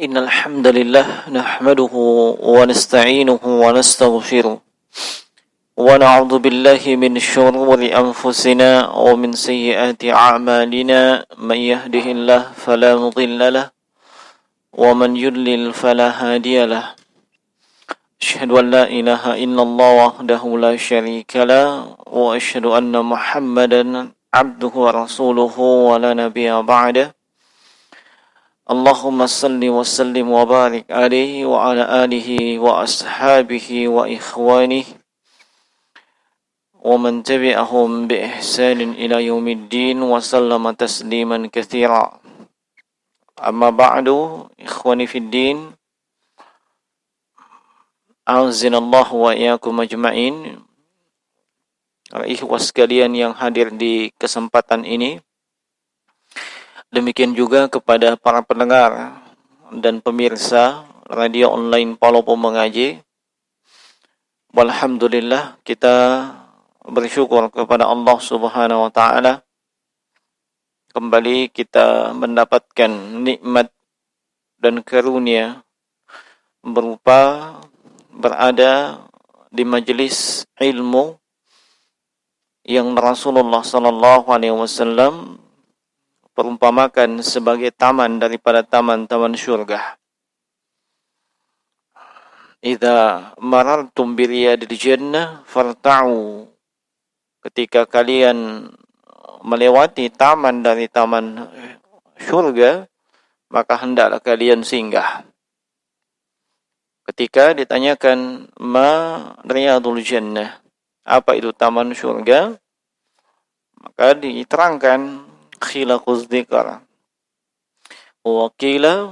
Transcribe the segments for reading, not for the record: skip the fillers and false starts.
إن الحمد لله نحمده ونستعينه ونستغفره ونعوذ بالله من شرور أنفسنا ومن سيئات أعمالنا من يهده الله فلا مضل له ومن يضلل فلا هادي له أشهد أن لا إله إلا الله وحده لا شريك له وأشهد أن محمدا عبده ورسوله ولا نبي بعده اللهم صل وسلم وبارك عليه وعلى آله وأصحابه وإخوانه ومن تبعهم بإحسان إلى يوم الدين وسلم تسليما كثيرا أما بعد إخواني في الدين أعزنا الله وإياكم أجمعين. Ikhwas sekalian yang hadir di kesempatan ini, demikian juga kepada para pendengar dan pemirsa radio online Palopo Mengaji. Alhamdulillah, kita bersyukur kepada Allah Subhanahu wa taala. Kembali kita mendapatkan nikmat dan karunia berupa berada di majelis ilmu yang Rasulullah sallallahu alaihi wasallam perumpamakan sebagai taman daripada taman-taman syurga. Idza marartum bi riyadil jannah farta'u. Ketika kalian melewati taman dari taman syurga, maka hendaklah kalian singgah. Ketika ditanyakan ma riyadul jannah, apa itu taman syurga, maka diterangkan khilaquz dzikr wa qila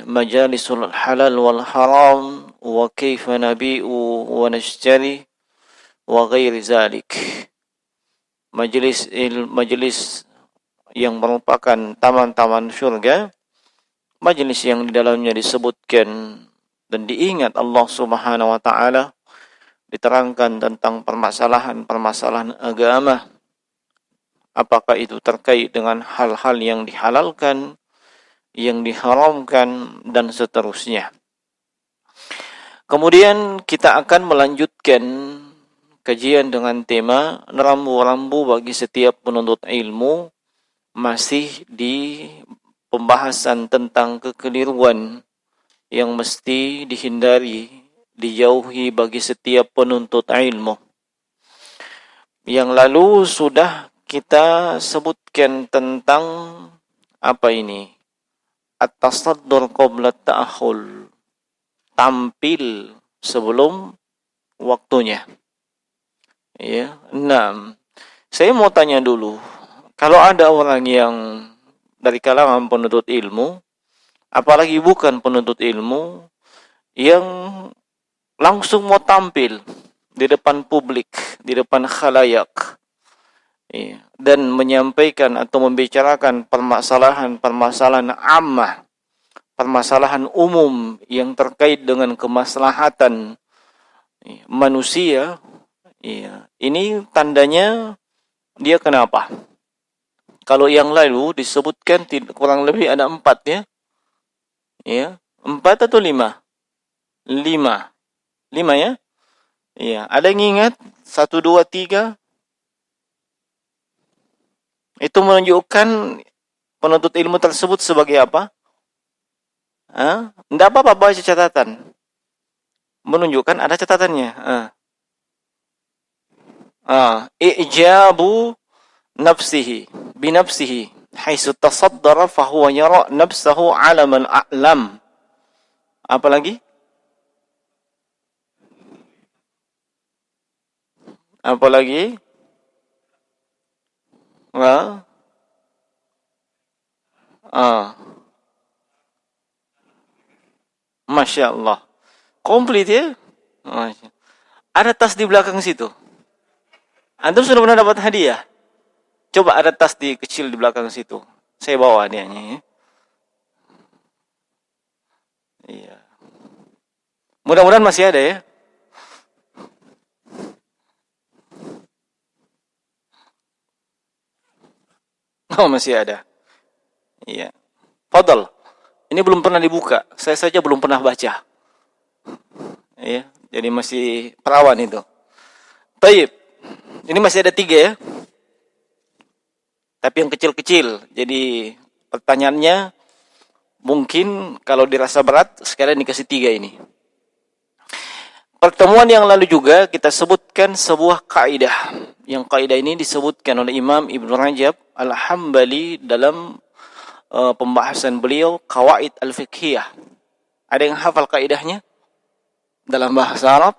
majalisul halal wal haram wa kaifa nabi'u wa nashtari wa ghairi zalik. Majelis yang merupakan taman-taman syurga, majelis yang di dalamnya disebutkan dan diingat Allah Subhanahu wa taala, diterangkan tentang permasalahan-permasalahan agama, apakah itu terkait dengan hal-hal yang dihalalkan, yang diharamkan, dan seterusnya. Kemudian kita akan melanjutkan kajian dengan tema rambu-rambu bagi setiap penuntut ilmu, masih di pembahasan tentang kekeliruan yang mesti dihindari, dijauhi bagi setiap penuntut ilmu. Yang lalu sudah kita sebutkan tentang apa ini? At-tasaddur qabla ta'akhul. Tampil sebelum waktunya. Ya, nah, saya mau tanya dulu, kalau ada orang yang dari kalangan penuntut ilmu, apalagi bukan penuntut ilmu, yang langsung mau tampil di depan publik, di depan khalayak, dan menyampaikan atau membicarakan permasalahan-permasalahan ammah, permasalahan umum yang terkait dengan kemaslahatan manusia, ini tandanya dia kenapa? Kalau yang lalu disebutkan kurang lebih ada 4 ya. Ya, 4 atau 5? 5 ya? Iya, ada yang ingat? 1, 2, 3? Itu menunjukkan penuntut ilmu tersebut sebagai apa? Tidak apa-apa baca catatan. Menunjukkan ada catatannya. Ijabu nafsihi binafsihi haitsu tasaddara fahuwa yara nafsahu alaman a'lam. Apa lagi? Apa lagi? Masya Allah. Komplit ya? Ada tas di belakang situ. Antum sudah pernah dapat hadiah? Coba ada tas kecil di belakang situ. Saya bawa hadiahnya ya. Iya. Mudah-mudahan masih ada ya. Oh, masih ada. Iya. Fadal. Ini belum pernah dibuka. Saya saja belum pernah baca. Ya, jadi masih perawan itu. Baik. Ini masih ada 3 ya. Tapi yang kecil-kecil. Jadi pertanyaannya mungkin kalau dirasa berat sekalian dikasih 3 ini. Pertemuan yang lalu juga kita sebutkan sebuah kaidah. Yang kaidah ini disebutkan oleh Imam Ibn Rajab Al-Hambali dalam pembahasan beliau Qawaid Al-Fiqhiyah. Ada yang hafal kaidahnya dalam bahasa Arab?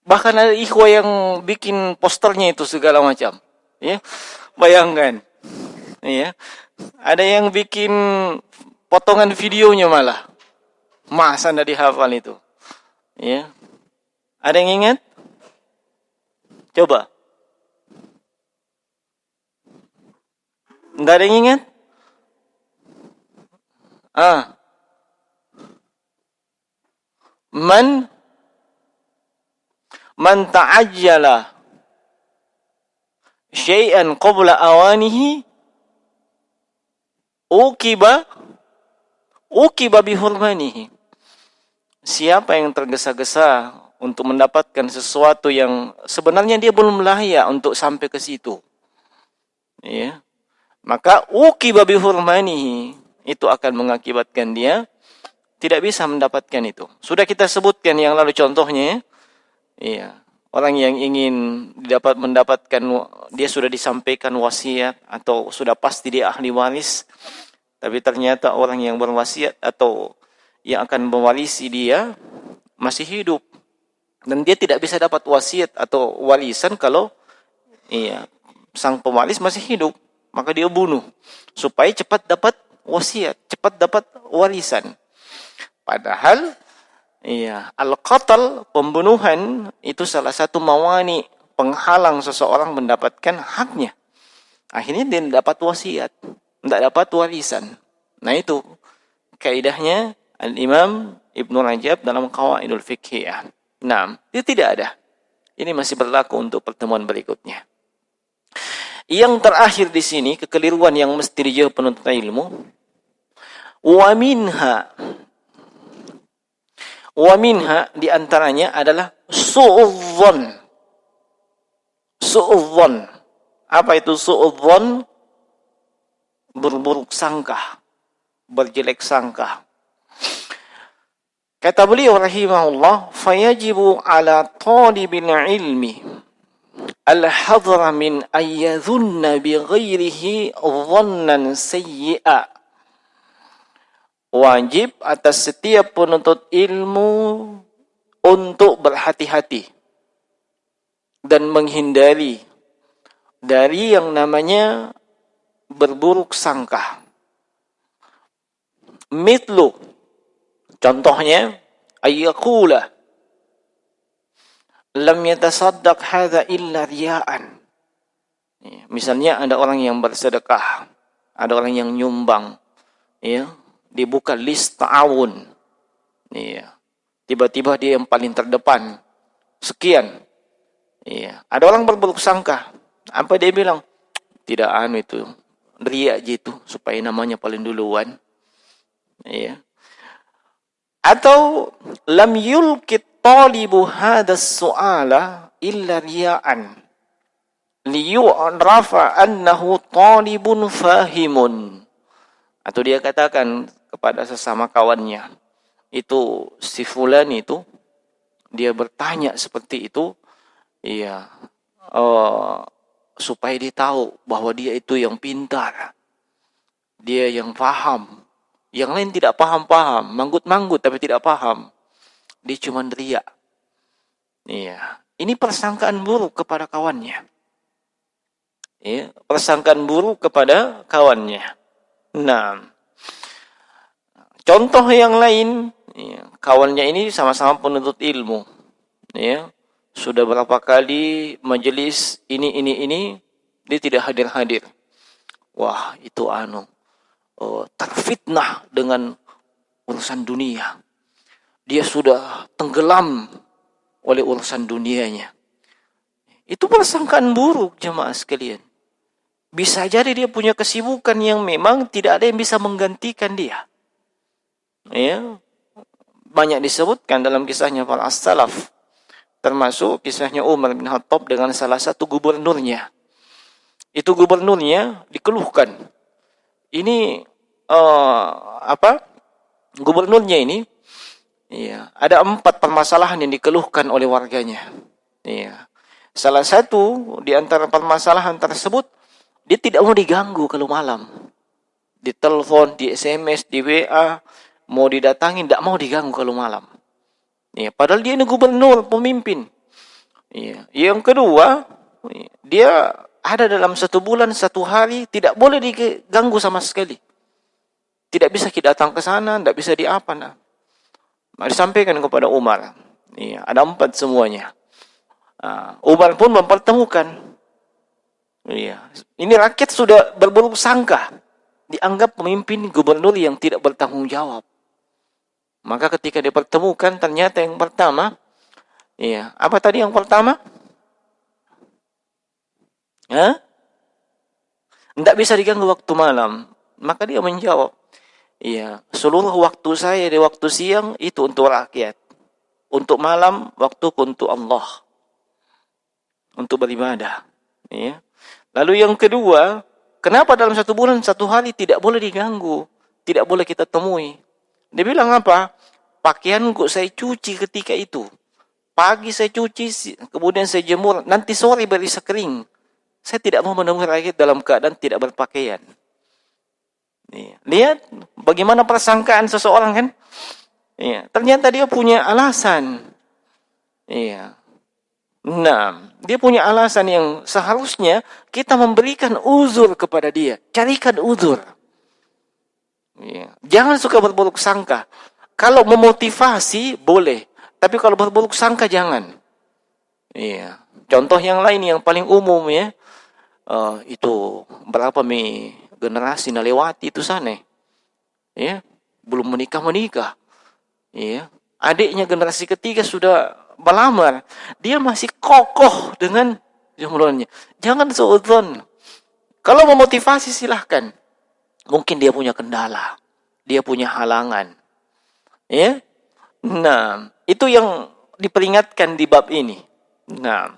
Bahkan ada ikhwah yang bikin posternya itu segala macam. Ya, bayangkan. Ya, ada yang bikin potongan videonya malah. Masa nggak dihafal itu? Ya, ada yang ingat? Coba. Nggak ada yang ingat? Man ta'ajjala syai'an qabla awanihi uqiba bihurmanihi. Siapa yang tergesa-gesa untuk mendapatkan sesuatu yang sebenarnya dia belum layak untuk sampai ke situ, ya, maka uqiba bihurmanihi, itu akan mengakibatkan dia tidak bisa mendapatkan itu. Sudah kita sebutkan yang lalu contohnya, ya. Orang yang ingin mendapatkan, dia sudah disampaikan wasiat atau sudah pasti dia ahli waris, tapi ternyata orang yang berwasiat atau yang akan mewarisi dia masih hidup dan dia tidak bisa dapat wasiat atau warisan kalau sang pewaris masih hidup, maka dia bunuh supaya cepat dapat wasiat, cepat dapat warisan. Padahal al-qatl, pembunuhan, itu salah satu mawani, penghalang seseorang mendapatkan haknya. Akhirnya dia tidak dapat wasiat, tidak dapat warisan. Nah itu kaidahnya Al-Imam Ibn Rajab dalam Qawaidul Fiqhiyah. Nah, itu tidak ada. Ini masih berlaku untuk pertemuan berikutnya. Yang terakhir di sini, kekeliruan yang mesti dijawab penuntut ilmu. Wa minha di antaranya adalah su'udzon. Su'udzon. Apa itu su'udzon? Berburuk sangka, berjelek sangka. Kata beliau rahimahullah, fayajibu ala talibil ilmi al-hadra min ayyadhunna bi ghairihi dhannan sayyi'a. Wajib atas setiap penuntut ilmu untuk berhati-hati dan menghindari dari yang namanya berburuk sangka. Mitlu, contohnya, ayyakula lam yatasaddaq hadza illa riya'an. Misalnya ada orang yang bersedekah, ada orang yang nyumbang, ya, dibuka list ta'awun. Ya. Tiba-tiba dia yang paling terdepan. Sekian. Ya. Ada orang berburuk sangka. Apa dia bilang? Tidak itu. Riya gitu. Supaya namanya paling duluan. Ya. Atau lam yulkit talibu hadas su'ala illa riya'an. Liyu'rafa annahu talibun fahimun. Atau dia katakan kepada sesama kawannya, itu si fulan itu, dia bertanya seperti itu, supaya dia tahu bahwa dia itu yang pintar, dia yang paham, yang lain tidak paham-paham, manggut-manggut tapi tidak paham, dia cuma riya. Ini persangkaan buruk kepada kawannya, persangkaan buruk kepada kawannya. Nah, contoh yang lain, kawannya ini sama-sama penuntut ilmu, sudah berapa kali majelis ini, dia tidak hadir-hadir. Wah, itu terfitnah dengan urusan dunia. Dia sudah tenggelam oleh urusan dunianya. Itu persangkaan buruk, jemaah sekalian. Bisa jadi dia punya kesibukan yang memang tidak ada yang bisa menggantikan dia. Ya, banyak disebutkan dalam kisahnya para as-salaf, termasuk kisahnya Umar bin Khattab dengan salah satu gubernurnya. Itu gubernurnya dikeluhkan. Ini gubernurnya ini, ya, ada 4 permasalahan yang dikeluhkan oleh warganya. Ya. Salah satu di antara permasalahan tersebut, dia tidak mau diganggu kalau malam. Di telepon, di SMS, di WA, mau didatangi, tidak mau diganggu kalau malam. Ya, padahal dia ini gubernur, pemimpin. Ya. Yang kedua, dia ada dalam 1 bulan, 1 hari, tidak boleh diganggu sama sekali. Tidak bisa kita datang ke sana, tidak bisa diapa. Nah. Disampaikan kepada Umar. Ya, ada 4 semuanya. Umar pun mempertemukan. Ya. Ini rakyat sudah berburuk sangka. Dianggap pemimpin gubernur yang tidak bertanggung jawab. Maka ketika dipertemukan, ternyata yang pertama, ya, apa tadi yang pertama? Tidak bisa diganggu waktu malam. Maka dia menjawab, iya, seluruh waktu saya di waktu siang itu untuk rakyat. Untuk malam, waktuku untuk Allah. Untuk beribadah. Ya. Lalu yang kedua, kenapa dalam 1 bulan, 1 hari tidak boleh diganggu? Tidak boleh kita temui. Dia bilang apa? Pakaianku saya cuci ketika itu. Pagi saya cuci, kemudian saya jemur. Nanti sore baru bisa kering. Saya tidak mau menemui rakyat dalam keadaan tidak berpakaian. Lihat bagaimana persangkaan seseorang kan? Iya, ternyata dia punya alasan. Iya. Nah, dia punya alasan yang seharusnya kita memberikan uzur kepada dia. Carikan uzur. Iya. Jangan suka berburuk sangka. Kalau memotivasi boleh, tapi kalau berburuk sangka jangan. Iya. Contoh yang lain yang paling umum ya, itu berapa generasi lewati itu sana, ya, belum menikah, ya, adiknya generasi ketiga sudah melamar, dia masih kokoh dengan jomblonya. Jangan suudzon. Kalau memotivasi silahkan. Mungkin dia punya kendala, dia punya halangan, ya. Nah, itu yang diperingatkan di bab ini. Nah,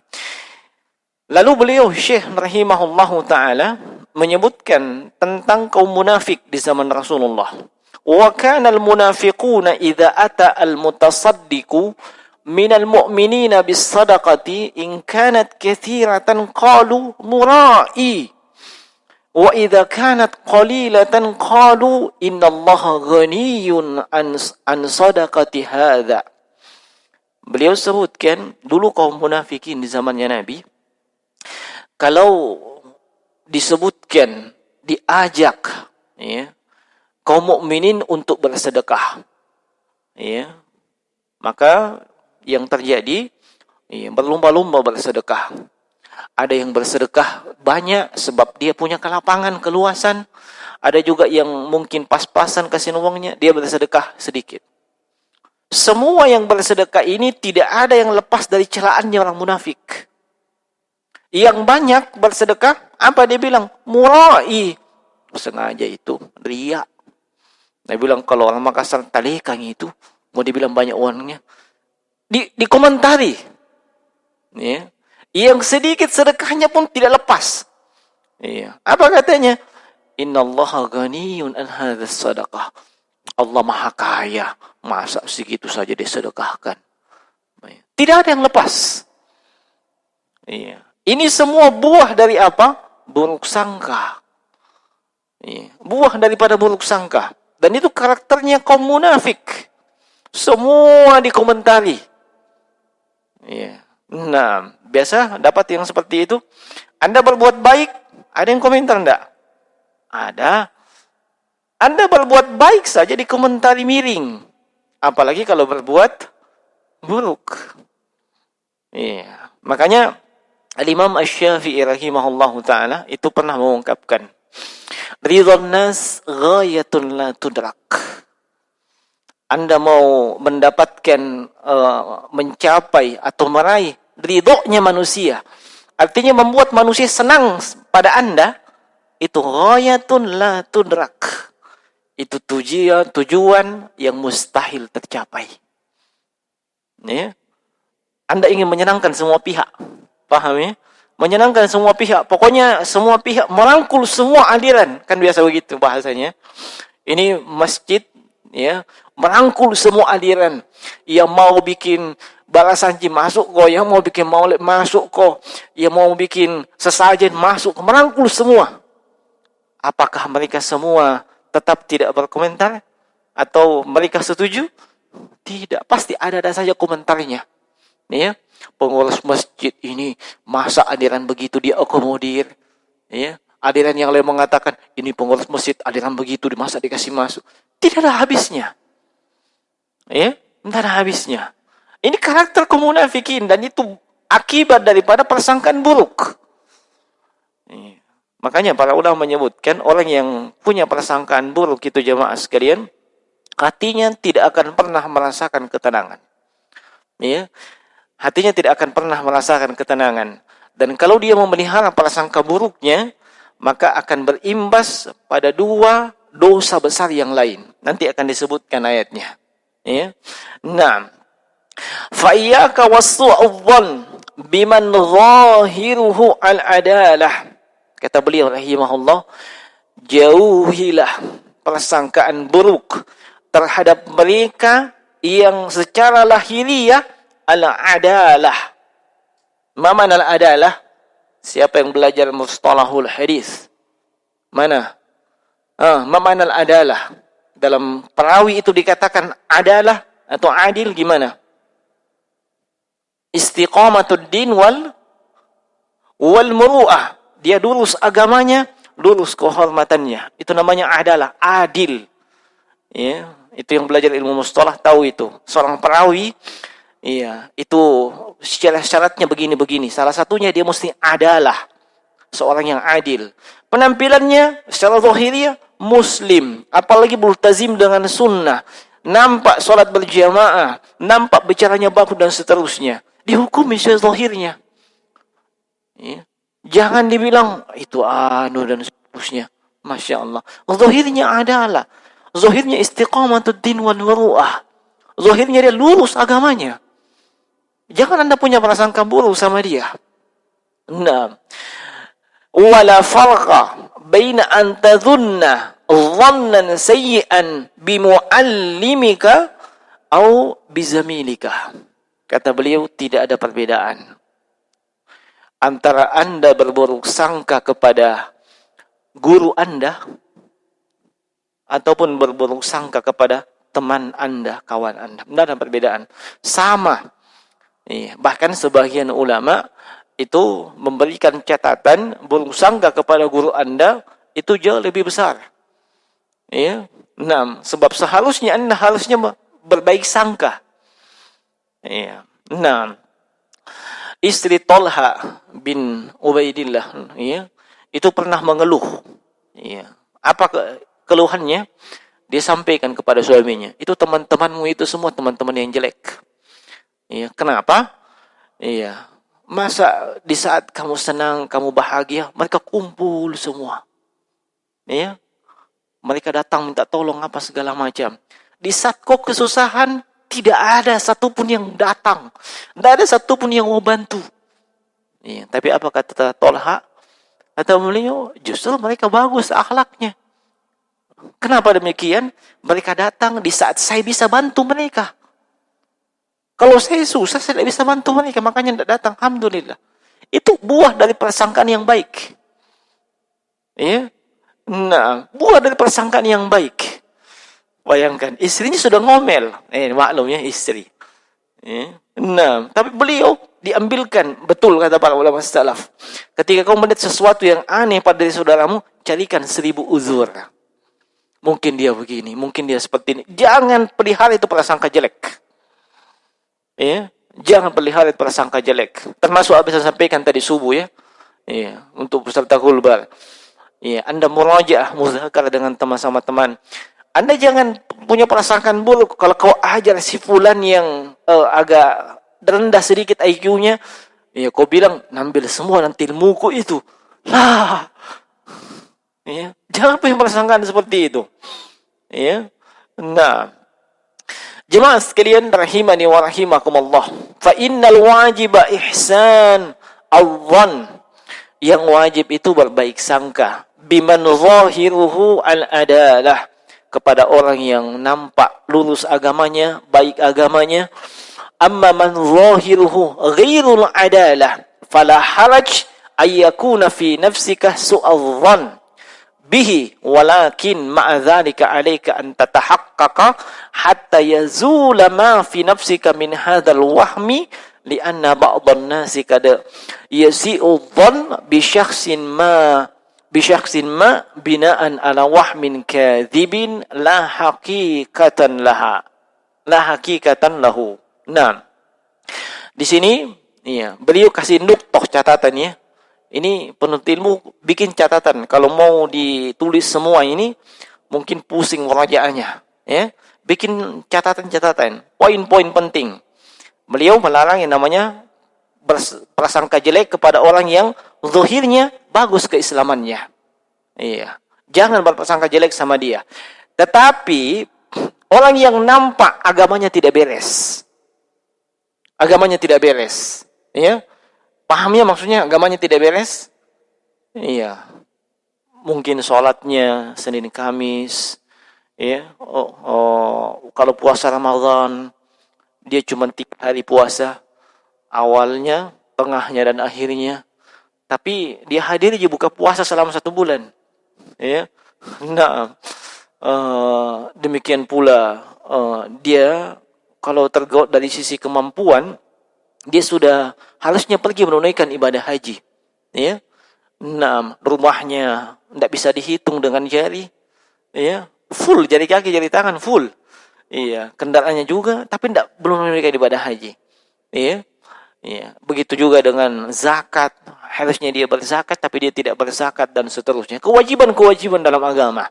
lalu beliau Syekh rahimahullahu taala menyebutkan tentang kaum munafik di zaman Rasulullah. Wa kana al-munafiquna idza ata al-mutasaddiqu minal mu'minina bis-sadaqati in kanat katsiratan qalu mura'i wa idza kanat qalilatan qalu innallaha ghaniyun an sadaqati hadza. Beliau sebutkan dulu kaum munafikin di zamannya Nabi, kalau disebutkan, diajak, ya, kaum mukminin untuk bersedekah, ya, maka yang terjadi, ya, berlomba-lomba bersedekah. Ada yang bersedekah banyak sebab dia punya kelapangan, keluasan. Ada juga yang mungkin pas-pasan kasih uangnya, dia bersedekah sedikit. Semua yang bersedekah ini tidak ada yang lepas dari celaannya orang munafik. Yang banyak bersedekah, apa dia bilang? Murai. Sengaja itu, riya. Dia bilang kalau orang Makassar talekang itu, mau dibilang banyak uangnya. Dikomentari. Ya. Yang sedikit sedekahnya pun tidak lepas. Ya. Apa katanya? Innallaha ghaniyun an hadzal sadaqah. Allah maha kaya. Masa segitu saja disedekahkan. Tidak ada yang lepas. Iya. Ini semua buah dari apa? Buruk sangka. Iya. Buah daripada buruk sangka. Dan itu karakternya kaum munafik. Semua dikomentari. Iya. Nah, biasa dapat yang seperti itu. Anda berbuat baik, ada yang komentar enggak? Ada. Anda berbuat baik saja dikomentari miring. Apalagi kalau berbuat buruk. Iya. Makanya Al-Imam Asy-Syafi'i rahimahullahu ta'ala itu pernah mengungkapkan, ridhon nas ghayatun la tudrak. Anda mau mendapatkan, mencapai atau meraih ridhonya manusia, artinya membuat manusia senang pada Anda, itu ghayatun la tudrak. Itu tujuan yang mustahil tercapai. Ya. Anda ingin menyenangkan semua pihak. Paham ya? Menyenangkan semua pihak. Pokoknya semua pihak merangkul semua aliran. Kan biasa begitu bahasanya. Ini masjid ya, merangkul semua aliran. Yang mau bikin balasanci masuk kok, yang mau bikin maulid masuk kok, yang mau bikin sesajen masuk, merangkul semua. Apakah mereka semua tetap tidak berkomentar? Atau mereka setuju? Tidak, pasti ada saja komentarnya. Ya, pengurus masjid ini masa aliran begitu dia akomodir? Ya, aliran yang lain mengatakan ini pengurus masjid aliran begitu masa dikasih masuk? Tidak ada habisnya. Ya, tidak ada habisnya. Ini karakter kemunafikin dan itu akibat daripada persangkaan buruk. Ya. Makanya para ulama menyebutkan orang yang punya persangkaan buruk itu jemaah sekalian, hatinya tidak akan pernah merasakan ketenangan. Ya. Hatinya tidak akan pernah merasakan ketenangan. Dan kalau dia memelihara prasangka buruknya, maka akan berimbas pada dua dosa besar yang lain. Nanti akan disebutkan ayatnya. Ya. Nah, fa iyyaka was-su'adh-dhann biman zahiruhu al-adalah. Kata beliau rahimahullah, jauhilah persangkaan buruk terhadap mereka yang secara lahiriah al-adalah. Ma mana al-adalah? Siapa yang belajar mustalahul hadis? Mana? Ma mana al-adalah? Dalam perawi itu dikatakan adalah atau adil gimana? Istiqamatud din wal muru'ah. Dia lurus agamanya, lurus kehormatannya. Itu namanya adalah adil. Ya, itu yang belajar ilmu mustalah tahu itu. Seorang perawi, iya, itu syaratnya begini-begini. Salah satunya dia mesti adalah seorang yang adil. Penampilannya secara zahiriyah muslim, apalagi multazim dengan sunnah. Nampak sholat berjamaah, nampak bicaranya bagus dan seterusnya. Dihukumi secara zahirnya. Ya. Jangan dibilang itu anu dan seterusnya. Masya Allah. Zahirnya adalah. Zahirnya istiqamatud din wal muru'ah. Zahirnya dia lurus agamanya. Jangan Anda punya prasangka buruk sama dia. Nah. Wala farqa baina an tadhunna dhannan sayyi'an bimu'allimika au bizamilika. Kata beliau, tidak ada perbedaan antara Anda berburuk sangka kepada guru Anda ataupun berburuk sangka kepada teman Anda, kawan Anda. Tidak ada perbedaan. Sama. Bahkan sebagian ulama itu memberikan catatan buruk sangka kepada guru Anda itu jauh lebih besar. Ya. Nah, sebab seharusnya Anda harusnya berbaik sangka. Ya. Nah, istri Talha bin Ubaidillah, ya, itu pernah mengeluh. Ya. Apa keluhannya? Dia sampaikan kepada suaminya, itu teman-temanmu itu semua teman-teman yang jelek. Ya. Kenapa? Iya. Masa di saat kamu senang, kamu bahagia, mereka kumpul semua. Ya. Mereka datang minta tolong apa segala macam. Di saat kau kesusahan, tidak ada satupun yang datang. Tidak ada satupun yang mau bantu. Ya, tapi apa kata Talha? Kata beliau, justru mereka bagus akhlaknya. Kenapa demikian? Mereka datang di saat saya bisa bantu mereka. Kalau saya susah, saya tidak bisa bantu mereka. Makanya tidak datang. Alhamdulillah. Itu buah dari persangkaan yang baik. Ya. Nah, buah dari persangkaan yang baik. Bayangkan, istrinya sudah ngomel. Maklum ya, istri. Nah, tapi beliau diambilkan. Betul kata para ulama salaf. Ketika kau melihat sesuatu yang aneh pada diri saudaramu, carikan 1000 uzur. Mungkin dia begini, mungkin dia seperti ini. Jangan pelihara itu prasangka jelek. Ya, jangan pelihara itu prasangka jelek. Termasuk habis saya sampaikan tadi subuh ya. Ya, untuk peserta kulbar. Ya, Anda murajaah, muzakarah dengan teman. Anda jangan punya prasangkaan buruk kalau kau ajar si fulan yang agak rendah sedikit IQ-nya, ya kau bilang, "Nambil semua nanti ilmuku itu." Lah. Ya, jangan punya prasangkaan seperti itu. Ya. Nah, jemaah sekalian rahimani wa rahimakumullah. Fa innal wajiba ihsan adh-dhann. Yang wajib itu berbaik sangka. Biman zahiruhu al-adalah. Kepada orang yang nampak lurus agamanya, baik agamanya. Amma man zahiruhu ghairul adalah. Fala haraj ayyakuna fi nafsika su'adh dhann bihi walakin ma'a dzalika 'alaika an tatahaqqaqa hatta yazula ma fi nafsika min hadzal wahmi li'anna ba'dhan nasi kad yasi'u dhann bi syakhsin ma bina'an ala wahmin kadzibin la haqiqatan lahu. Nah, di sini beliau kasih nuktoh catatannya. Ini penuntut ilmu bikin catatan. Kalau mau ditulis semua ini, mungkin pusing merajaannya. Ya, bikin catatan-catatan, poin-poin penting. Beliau melarang yang namanya prasangka jelek kepada orang yang zahirnya bagus keislamannya. Iya, jangan berprasangka jelek sama dia. Tetapi orang yang nampak agamanya tidak beres, ya. Pahamnya maksudnya agamanya tidak beres? Iya. Mungkin sholatnya Senin Kamis, ya. Kalau puasa Ramadan dia cuma 3 hari puasa, awalnya, tengahnya dan akhirnya. Tapi dia hadir aja buka puasa selama 1 bulan, ya. Nah, demikian pula dia kalau tergoda dari sisi kemampuan, dia sudah harusnya pergi menunaikan ibadah haji. Ya. Nah, rumahnya tidak bisa dihitung dengan jari. Ya. Full, jari kaki, jari tangan, full. Iya, kendaraannya juga, tapi belum menunaikan ibadah haji. Iya. Iya. Begitu juga dengan zakat. Harusnya dia berzakat, tapi dia tidak berzakat, dan seterusnya. Kewajiban-kewajiban dalam agama.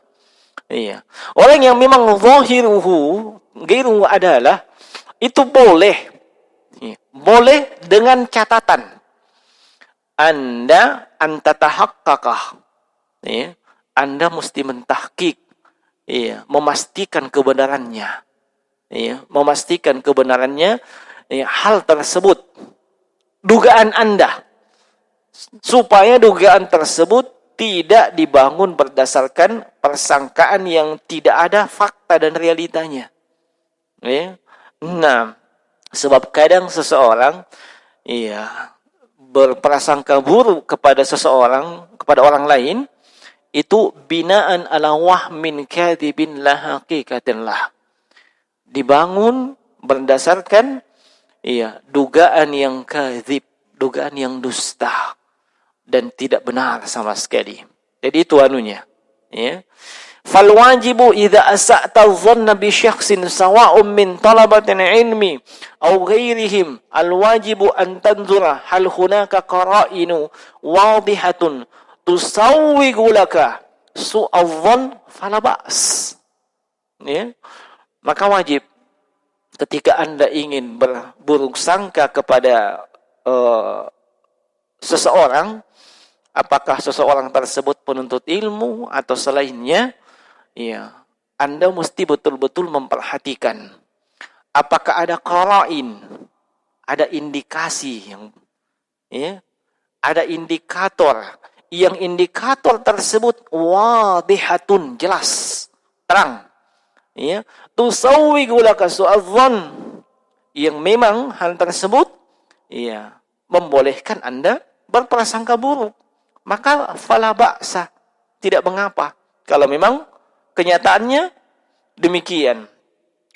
Iya. Orang yang memang zahiruhu ghairu adalah, itu boleh dengan catatan Anda antatahaqqaqah, ya, Anda mesti mentahqiq, ya, memastikan kebenarannya, ya, hal tersebut, dugaan Anda, supaya dugaan tersebut tidak dibangun berdasarkan persangkaan yang tidak ada fakta dan realitanya, ya. Nah, sebab kadang seseorang berprasangka buruk kepada seseorang, kepada orang lain, itu binaan ala wahmin kadzibin la haqiqatin lah. Dibangun berdasarkan dugaan yang kadzib, dugaan yang dusta dan tidak benar sama sekali. Jadi itu anunya, ya. Fal wajibu idza asa'ta dhanna bi syakhsin sawa'un min talabatin ilmi aw ghairihim al wajibu an tanzura hal hunaka qara'inu wadihatun tusawwigu laka su'adh-dhann fala ba's. Ya. Maka wajib ketika Anda ingin berburuk sangka kepada seseorang, apakah seseorang tersebut penuntut ilmu atau selainnya, Anda mesti betul-betul memperhatikan apakah ada qara'in, ada indikasi yang, ada indikator, yang indikator tersebut wadihatun, jelas, terang, tusawwigu laka su'adh-dhann, yang memang hal tersebut membolehkan Anda berprasangka buruk, maka fala ba'sa, tidak mengapa kalau memang kenyataannya demikian.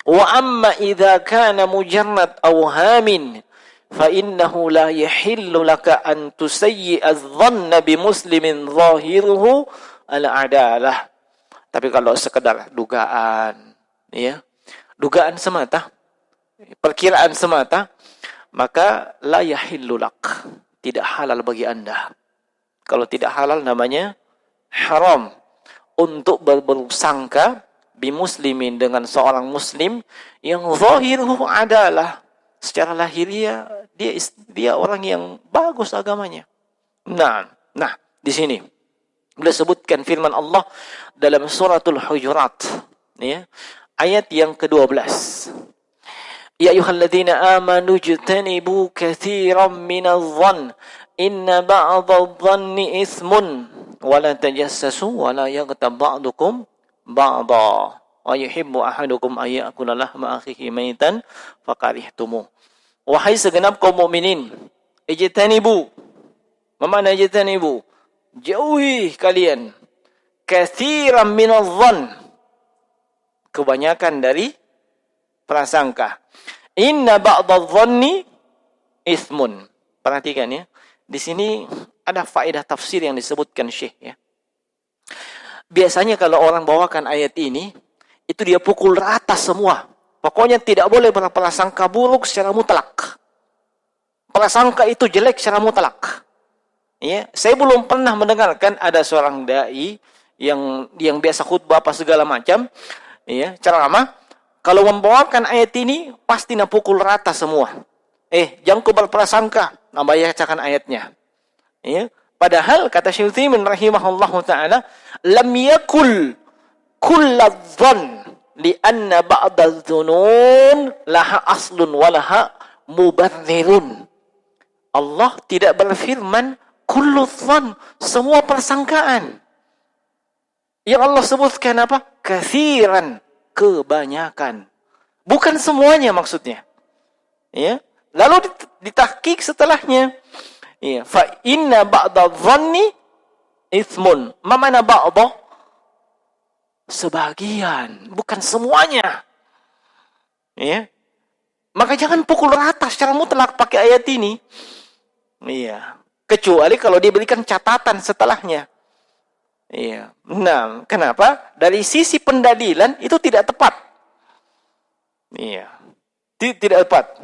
Wa amma idza kana mujarrad awhamin fa innahu la yahillu laka an tusayyi adh-dhanna bi muslimin zahiruhu al-adalah. Tapi kalau sekedar dugaan, dugaan semata, perkiraan semata, maka la yahillu lak, tidak halal bagi Anda. Kalau tidak halal namanya haram untuk berburuk sangka bimuslimin, dengan seorang muslim yang zahiruhu adalah, secara lahiriah dia orang yang bagus agamanya. Nah, di sini Beliau sebutkan firman Allah dalam suratul Hujurat, ya, ayat yang ke-12. Ya ayyuhalladzina amanu jtanibu katsiran minadh-dhann inna ba'dadh-dhanni itsmun wa la tajassasu wa la yaghtab ba'dukum ba'dha wa yuhibbu ahadukum ay ya'kula lahma akhihi maitan fakarihtumuh. Wahai segenap kaum mukminin, ijtanibu, mana ijtanibu, jauhi kalian, katsiran minadh-dhann, kebanyakan dari prasangka. Inna ba'dadh-dhanni itsmun. Perhatikan ya. Di sini ada faedah tafsir yang disebutkan Syekh ya. Biasanya kalau orang bawakan ayat ini, itu dia pukul rata semua. Pokoknya tidak boleh berprasangka buruk secara mutlak. Prasangka itu jelek secara mutlak. Ya, saya belum pernah mendengarkan ada seorang dai yang biasa khutbah apa segala macam, ya, ceramah. Kalau membawakan ayat ini, pasti nak pukul rata semua. Jangan kau berprasangka, nak bacakan ayatnya. Ya. Padahal, kata Syekh Utsaimin rahimahullahu ta'ala, lam yakul kulladh-dhann li'anna ba'dadh-dhunun laha aslun walaha mubarrirun. Allah tidak berfirman, kulladh-dhann, semua persangkaan. Yang Allah sebutkan apa? Katsiran, kebanyakan. Bukan semuanya maksudnya. Ya. Lalu ditahqiq setelahnya. Ya, fa inna ba'dadh-dhanni itsmun. Ma mana ba'dha? Sebagian, bukan semuanya. Ya. Maka jangan pukul rata secara mutlak pakai ayat ini. Iya. Kecuali kalau diberikan catatan setelahnya. Iya. Nah, kenapa? Dari sisi pendalilan itu tidak tepat. Iya. Tidak tepat.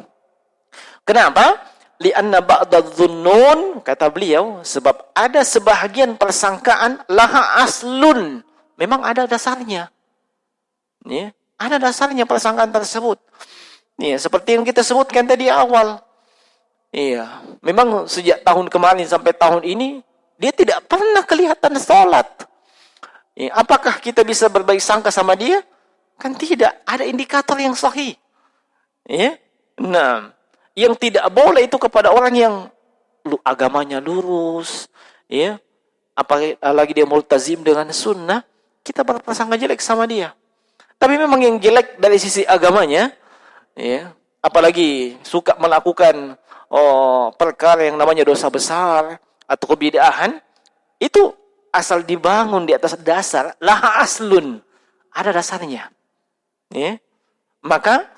Kenapa? Li'anna ba'dadh-dhunnun, kata beliau, sebab ada sebahagian persangkaan laha aslun. Memang ada dasarnya. Ya, ada dasarnya persangkaan tersebut. Iya, seperti yang kita sebutkan tadi awal. Iya, memang sejak tahun kemarin sampai tahun ini dia tidak pernah kelihatan sholat. Ya, apakah kita bisa berbaik sangka sama dia? Kan tidak. Ada indikator yang sahih. Ya. Nah, yang tidak boleh itu kepada orang yang agamanya lurus. Ya. Apalagi dia multazim dengan sunnah, kita berprasangka jelek sama dia. Tapi memang yang jelek dari sisi agamanya, ya, apalagi suka melakukan perkara yang namanya dosa besar atau kebid'ahan, itu asal dibangun di atas dasar laha aslun, ada dasarnya, ya, maka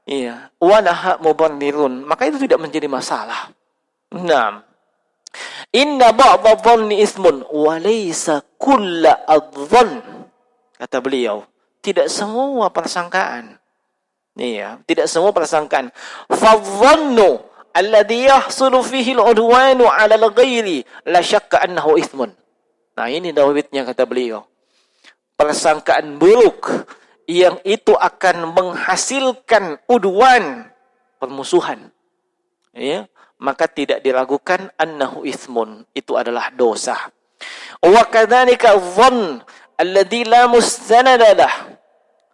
ya walaha mubarrirun, maka itu tidak menjadi masalah. Nah, inna ba'dadh-dhanni itsmun wa laysa kullu adh-dhann, kata beliau, tidak semua persangkaan. Iya, tidak semua persangkaan. Fadh-dhannu alladhi yahsulu fihi al-'udwanu 'ala al-ghairi la syakka annahu itsmun. Nah, ini dawitnya kata beliau. Persangkaan buruk yang itu akan menghasilkan udwan, permusuhan. Ya, maka tidak diragukan annahu itsmun, itu adalah dosa. Wa kadzalika adh-dhann alladhi la mustanada lah.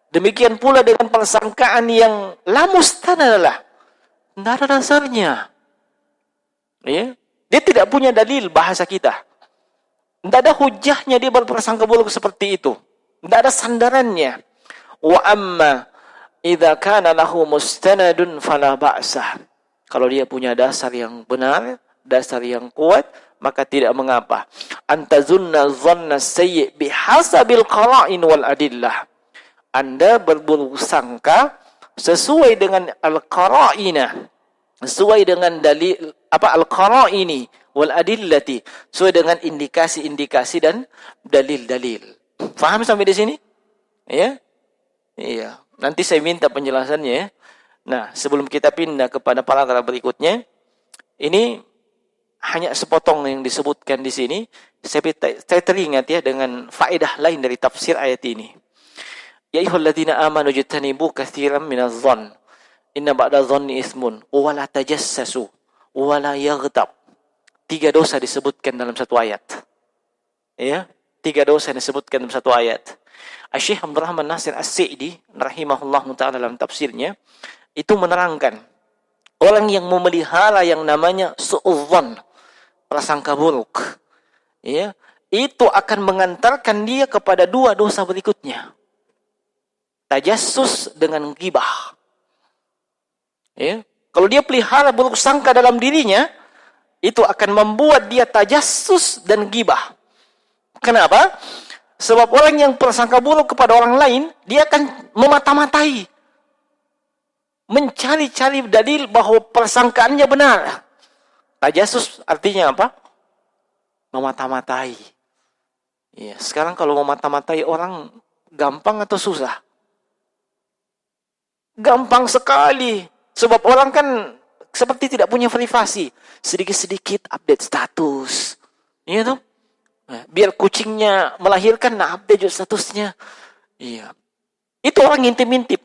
Demikian pula dengan persangkaan yang la mustanada lah. Tidak ada dasarnya. Ya? Dia tidak punya dalil bahasa kita. Tidak ada hujahnya dia berprasangka buruk seperti itu. Tidak ada sandarannya. Wa amma idza kana lahu mustanadun fala ba'sah. Kalau dia punya dasar yang benar, dasar yang kuat, maka tidak mengapa. Antazunna dhanna sayyi bihasabil qara'in wal adillah. Anda berburuk sangka sesuai dengan al-qara'ina, sesuai dengan dalil al-qara'ini wal adillati, sesuai dengan indikasi-indikasi dan dalil-dalil. Faham sampai di sini? Ya? Iya. Nanti saya minta penjelasannya ya. Nah, sebelum kita pindah kepada paragraf berikutnya, ini hanya sepotong yang disebutkan di sini. Saya teringat ya dengan faedah lain dari tafsir ayat ini. Ya ayyuhalladzina amanu jtanibu katsiran minadh-dhann inna ba'dadh-dhanni itsmun wa la tajassasu wa la yaghtab. 3 dosa disebutkan dalam satu ayat. Ya. 3 dosa yang disebutkan dalam satu ayat. Syekh Abdul Rahman Nasir As-Sa'di rahimahullah ta'ala dalam tafsirnya itu menerangkan orang yang memelihara yang namanya su'udzon, prasangka buruk, ya, itu akan mengantarkan dia kepada 2 dosa berikutnya. Tajassus dengan ghibah. Ya, kalau dia pelihara buruk sangka dalam dirinya, itu akan membuat dia tajassus dan ghibah. Kenapa? Sebab orang yang prasangka buruk kepada orang lain, dia akan memata-matai, mencari-cari dalil bahwa persangkaannya benar. Tajassus artinya apa? Memata-matai. Ya, sekarang kalau memata-matai orang gampang atau susah? Gampang sekali. Sebab orang kan seperti tidak punya privasi. Sedikit-sedikit update status. Iya tuh. Biar kucingnya melahirkan, nah update statusnya. Iya. Itu orang ngintip-ngintip.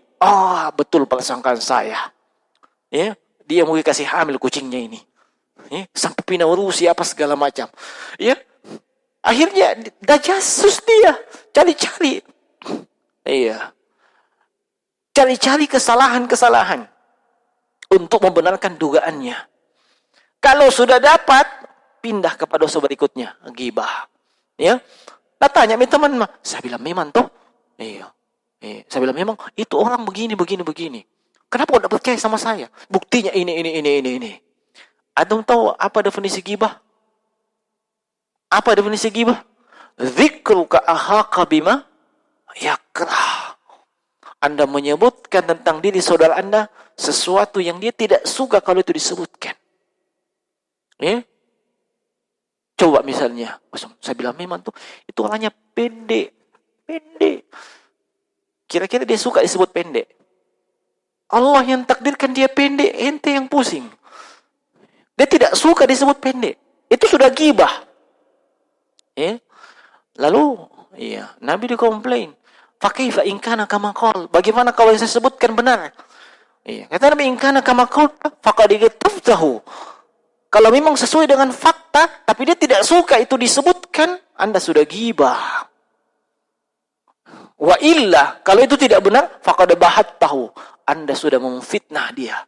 Betul persangkaan saya. Ya, dia mau dikasih hamil kucingnya ini. Ya, sampai pindah urusi apa segala macam. Ya. Akhirnya dajasus dia. Cari-cari. Iya. Cari-cari kesalahan-kesalahan untuk membenarkan dugaannya. Kalau sudah dapat, pindah kepada dosa berikutnya, ghibah. Ya. Nah, tanya teman, saya bilang memang toh. Iya. Saya bilang memang itu orang begini. Kenapa enggak percaya sama saya? Buktinya ini. Antum tahu apa definisi ghibah? Apa definisi ghibah? Dzikruka akhaka bima yakrah. Anda menyebutkan tentang diri saudara Anda sesuatu yang dia tidak suka kalau itu disebutkan. Ya? Coba misalnya, saya bilang memang tuh itu orangnya pendek. Kira-kira dia suka disebut pendek. Allah yang takdirkan dia pendek, ente yang pusing. Dia tidak suka disebut pendek. Itu sudah ghibah. Ya? Lalu, Nabi dikomplain. Fakaifa in kana kama qala. Bagaimana kalau yang saya sebutkan benar? Kata Nabi, in kana kama qala faqad ghtabtahu. Kalau memang sesuai dengan fakta, tapi dia tidak suka itu disebutkan, Anda sudah ghibah. Wa illa, kalau itu tidak benar, faqad bahattahu. Anda sudah memfitnah dia.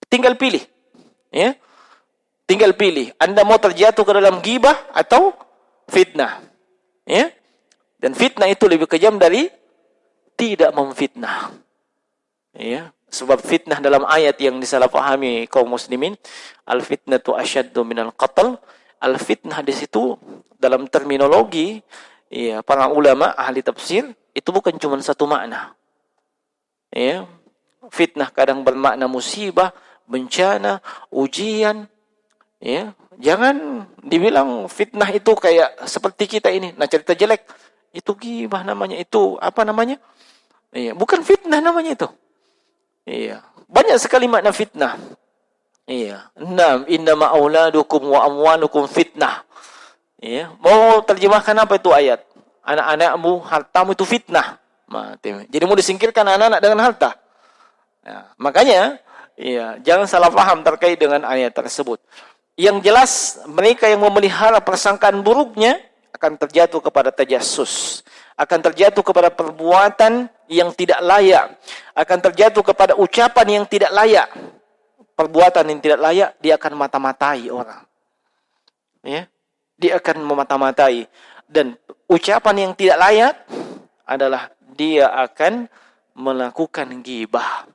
Tinggal pilih. Ya. Tinggal pilih. Anda mau terjatuh ke dalam ghibah atau fitnah. Ya. Dan fitnah itu lebih kejam dari tidak memfitnah. Ya. Sebab fitnah dalam ayat yang disalahpahami kaum muslimin, al-fitnatu asyaddu minal qatl. Al-fitnah di situ dalam terminologi para ulama ahli tafsir itu bukan cuma satu makna. Ya. Fitnah kadang bermakna musibah, bencana, ujian. Ya. Jangan dibilang fitnah itu kayak seperti kita ini, cerita jelek. Itu ghibah namanya, itu apa namanya? Bukan fitnah namanya itu. Banyak sekali makna fitnah. Innama auladukum wa amwalukum fitnah. Mau terjemahkan apa itu ayat? Anak-anakmu, hartamu itu fitnah. Jadi mau disingkirkan anak-anak dengan harta. Makanya, jangan salah paham terkait dengan ayat tersebut. Yang jelas, mereka yang memelihara persangkaan buruknya akan terjatuh kepada tajassus, akan terjatuh kepada perbuatan yang tidak layak, akan terjatuh kepada ucapan yang tidak layak. Perbuatan yang tidak layak, dia akan mata-matai orang. Ya, dia akan memata-matai. Dan ucapan yang tidak layak adalah dia akan melakukan ghibah.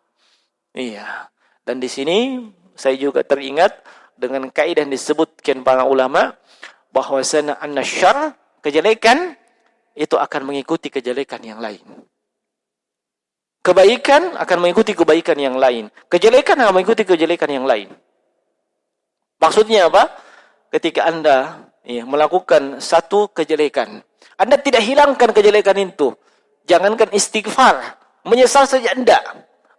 Dan di sini saya juga teringat dengan kaidah yang disebutkan para ulama, bahwasanya an-syarr, kejelekan itu akan mengikuti kejelekan yang lain. Kebaikan akan mengikuti kebaikan yang lain. Kejelekan akan mengikuti kejelekan yang lain. Maksudnya apa? Ketika Anda melakukan satu kejelekan, Anda tidak hilangkan kejelekan itu. Jangankan istighfar, menyesal saja enggak,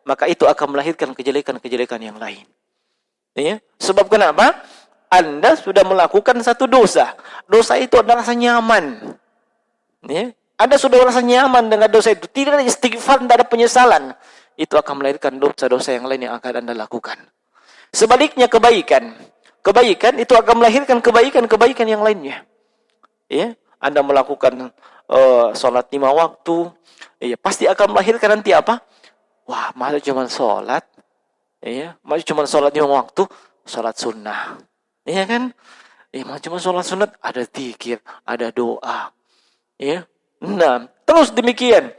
maka itu akan melahirkan kejelekan-kejelekan yang lain. Sebab kenapa? Anda sudah melakukan satu dosa. Dosa itu adalah rasa nyaman. Anda sudah merasa nyaman dengan dosa itu. Tidak ada istighfar, tidak ada penyesalan. Itu akan melahirkan dosa-dosa yang lain yang akan Anda lakukan. Sebaliknya kebaikan. Kebaikan itu akan melahirkan kebaikan-kebaikan yang lainnya. ya, Anda melakukan sholat 5 waktu, ya, pasti akan melahirkan nanti apa? Wah, masa cuma sholat, ya, masa cuma sholat 5 waktu, sholat sunnah, ya kan? Masa cuma sholat sunat, ada zikir, ada doa, ya. Nah, terus demikian,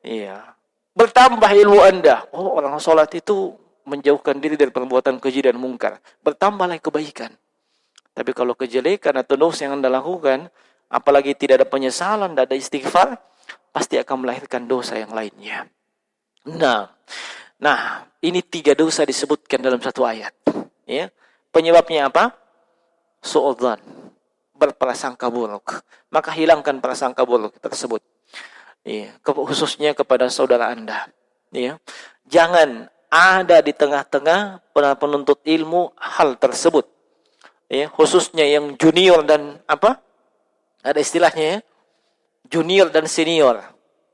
ya, bertambah ilmu Anda. Oh, orang sholat itu menjauhkan diri dari perbuatan keji dan mungkar. Bertambahlah kebaikan. Tapi kalau kejelekan atau dosa yang Anda lakukan, apalagi tidak ada penyesalan, tidak ada istighfar, pasti akan melahirkan dosa yang lainnya. Nah, ini 3 dosa disebutkan dalam satu ayat. Ya, penyebabnya apa? Su'udzan, berprasangka buruk. Maka hilangkan prasangka buruk tersebut. Ya, khususnya kepada saudara Anda. Ya, jangan ada di tengah-tengah penuntut ilmu hal tersebut. Ya, khususnya yang junior dan apa? Ada istilahnya ya, junior dan senior.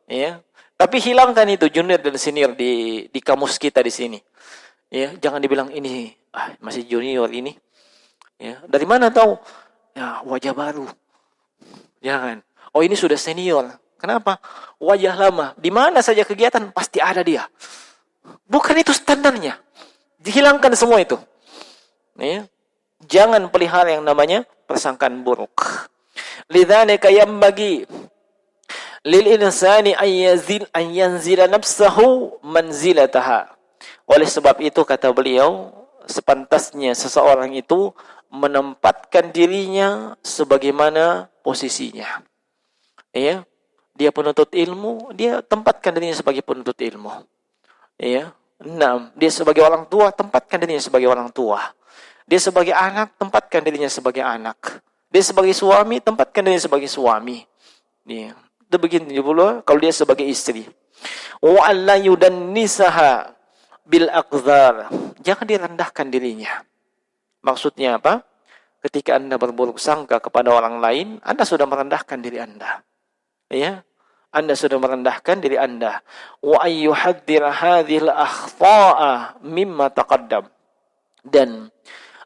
Ya, tapi hilangkan itu junior dan senior di kamus kita di sini. Ya, jangan dibilang ini masih junior ini. Ya, dari mana tahu? Ya, wajah baru. Jangan. Oh, ini sudah senior. Kenapa? Wajah lama. Di mana saja kegiatan pasti ada dia. Bukan itu standarnya. Dihilangkan semua itu. Ya. Jangan pelihara yang namanya persangkaan buruk. Lidzalika yanbaghi lil insani an yanzila nafsahu manzilataha. Oleh sebab itu kata beliau, sepantasnya seseorang itu menempatkan dirinya sebagaimana posisinya. Ya, dia penuntut ilmu, dia tempatkan dirinya sebagai penuntut ilmu. Ya, dia sebagai orang tua, tempatkan dirinya sebagai orang tua. Dia sebagai anak, tempatkan dirinya sebagai anak. Dia sebagai suami, tempatkan dirinya sebagai suami. Ya, itu begini pula kalau dia sebagai istri. Wa alla yudannisaha bil aqdhar. Jangan direndahkan dirinya. Maksudnya apa? Ketika Anda berburuk sangka kepada orang lain, Anda sudah merendahkan diri Anda. Ya, Anda sudah merendahkan diri Anda. Wa ayyuhadzir hadhil akhta'a mimma taqaddam. Dan